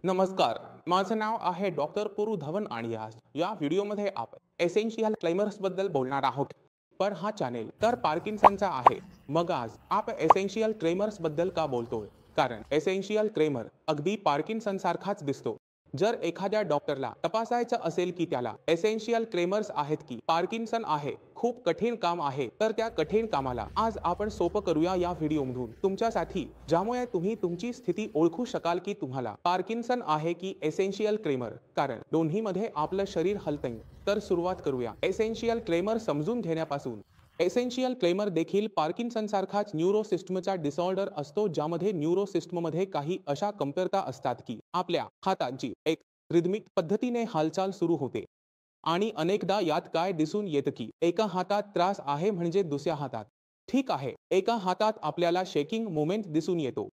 नमस्कार. माझं नाव आहे डॉक्टर पुरू धवन आणि आज या व्हिडिओमध्ये आपण एसेन्शियल क्लेमर्स बद्दल बोलणार आहोत. पण हा चॅनेल तर पार्किन्सनचा आहे. मग आज आपण एसेन्शियल क्लेमर्स बद्दल का बोलतोय? कारण एसेन्शियल क्लेमर अगदी पार्किन्सन सारखाच दिसतो. जर एखाद्या डॉक्टरला तपासायचं असेल की त्याला एसेन्शियल क्लेमर्स आहेत की पार्किन्सन आहे, खूप कठीण काम आहे, तर त्या कठीण कामाला आज आपण सोपं करूया या व्हिडिओमधून तुमच्यासाठी, ज्यामुळे तुम्ही तुमची स्थिती ओळखू शकाल की तुम्हाला पार्किन्सन आहे की एसेन्शियल क्लेमर. कारण दोन्हीमध्ये आपलं शरीर हलतंय. तर सुरुवात करूया एसेन्शियल क्लेमर समजून घेण्यापासून. एसेन्शियल क्लेमर देखील पार्किन्सन सारखाच न्यूरो सिस्टमचा डिसऑर्डर असतो, ज्यामध्ये न्यूरो सिस्टममध्ये काही अशा कमतरता असतात की आपल्या हातांची एक रिदमिक पद्धतीने हालचाल सुरू होते. आणि अनेकदा यात काय दिसून येतं की एका हातात त्रास आहे म्हणजे दुसऱ्या हातात ठीक आहे. एका हातात आपल्याला शेकिंग मुवमेंट दिसून येतो.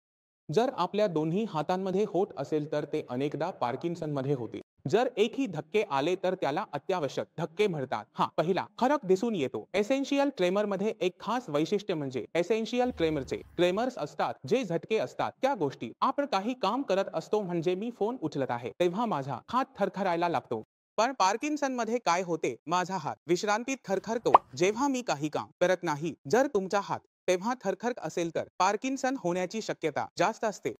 जर आपल्या दोन्ही हातांमध्ये होत असेल तर ते अनेकदा पार्किन्सनमध्ये होते. जर एकही धक्के आले तर त्याला अत्यावश्यक धक्के म्हणतात. हा पहिला फरक दिसून येतो. एसेन्शियल क्लेमरमध्ये एक खास वैशिष्ट्य म्हणजे एसेन्शियल क्लेमरचे क्लेमर्स असतात जे झटके असतात. त्या गोष्टी आपण काही काम करत असतो, म्हणजे मी फोन उचलत आहे तेव्हा माझा हात थरथरायला लागतो. पण पार्किन्सनमध्ये काय होते? माझा हात विश्रांतीत थरथरतो जेव्हा मी काही काम करत नाही. जर तुमचा हात तेव्हा थरथर असेल तर पार्किन्सन होण्याची शक्यता जास्त असते.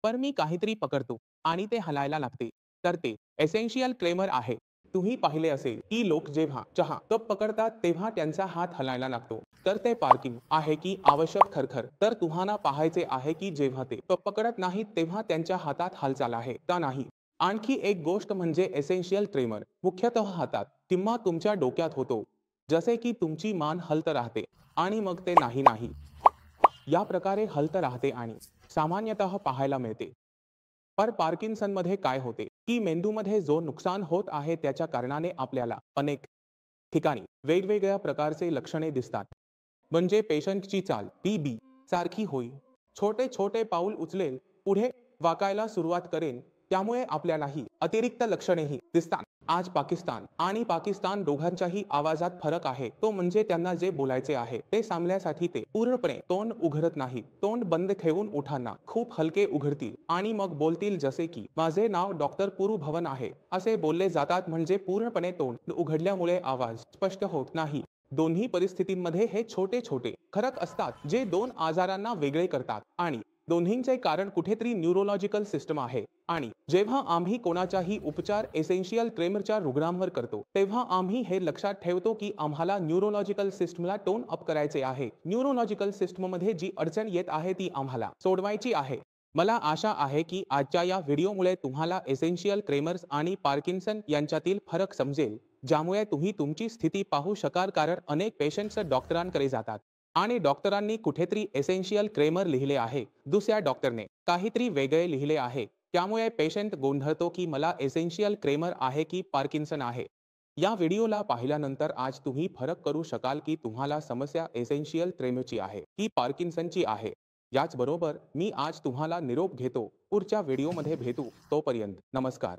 पण मी काहीतरी पकडतो आणि ते हलायला लागते, तर ते एसेन्शियल क्लेमर आहे. तुम्ही पाहिले असेल की लोक जेव्हा चहा कप पकडतात तेव्हा त्यांचा हात हलायला लागतो. तर ते पार्किंग आहे की आवश्यक थरथर? तर तुम्हाला पाहायचे आहे की जेव्हा ते कप पकडत नाहीत तेव्हा त्यांच्या हातात हालचाल आहे का नाही. आणखी एक गोष्ट म्हणजे एसेन्शियल ट्रेमर मुख्यतः हातात किंवा तुमच्या डोक्यात होतो. जसे की तुमची मान हलत राहते आणि मग ते नाही नाही या प्रकारे हलत राहते आणि सामान्यतः पाहायला मिळते. पण पार्किन्सनमध्ये काय होते की मेंदूमध्ये जो नुकसान होत आहे त्याच्या कारणाने आपल्याला अनेक ठिकाणी वेगवेगळ्या प्रकारचे लक्षणे दिसतात. म्हणजे पेशंटची चाल बी सारखी होईल, छोटे छोटे पाऊल उचलेल, पुढे वाकायला सुरुवात करेन. त्यामुळे आपल्यालाही अतिरिक्त लक्षणेही दिसतात. आज पाकिस्तान दोघांच्याही आवाजात फरक आहे. तो म्हणजे त्यांना जे बोलायचे आहे ते सांगण्यासाठी ते पूर्णपणे तोंड उघडत नाही. तोंड बंद ठेवून ओठांना खूप हलके उघडतील आणि मग बोलतील, जसे की माझे नाव डॉक्टर पुरू भवन आहे असे बोलले जातात. म्हणजे पूर्णपणे तोंड उघडल्यामुळे आवाज स्पष्ट होत नाही. दोन्ही परिस्थितींमध्ये हे छोटे छोटे फरक असतात जे दोन आजारांना वेगळे करतात आणि दोन्हींचे कारण कुठेतरी न्यूरोलॉजिकल सिस्टम आहे. आणि जेव्हा आम्ही कोणाचाही उपचार एसेन्शियल क्लेमरच्या रुग्णांवर करतो तेव्हा आम्ही हे लक्षात ठेवतो की आम्हाला न्यूरोलॉजिकल सिस्टमला टोन अप करायचे आहे. न्यूरोलॉजिकल सिस्टममध्ये जी अडचण येत आहे ती आम्हाला सोडवायची आहे. मला आशा आहे की आजच्या या व्हिडिओमुळे तुम्हाला एसेन्शियल क्लेमर्स आणि पार्किन्सन यांच्यातील फरक समजेल, ज्यामुळे तुम्ही तुमची स्थिती पाहू शकाल. कारण अनेक पेशंट्स डॉक्टरांकडे जातात आणि डॉक्टरांनी कुठेतरी एसेन्शियल क्लेमर लिहिले आहे, दुसऱ्या डॉक्टरने काहीतरी वेगळे लिहिले आहे. त्यामुळे पेशंट गोंधळतो की मला एसेन्शियल क्लेमर आहे की पार्किन्सन आहे. या व्हिडिओला पाहिल्यानंतर आज तुम्ही फरक करू शकाल की तुम्हाला समस्या एसेन्शियल क्लेमरची आहे की पार्किन्सनची आहे. याचबरोबर मी आज तुम्हाला निरोप घेतो. पुढच्या व्हिडिओमध्ये भेटू. तोपर्यंत नमस्कार.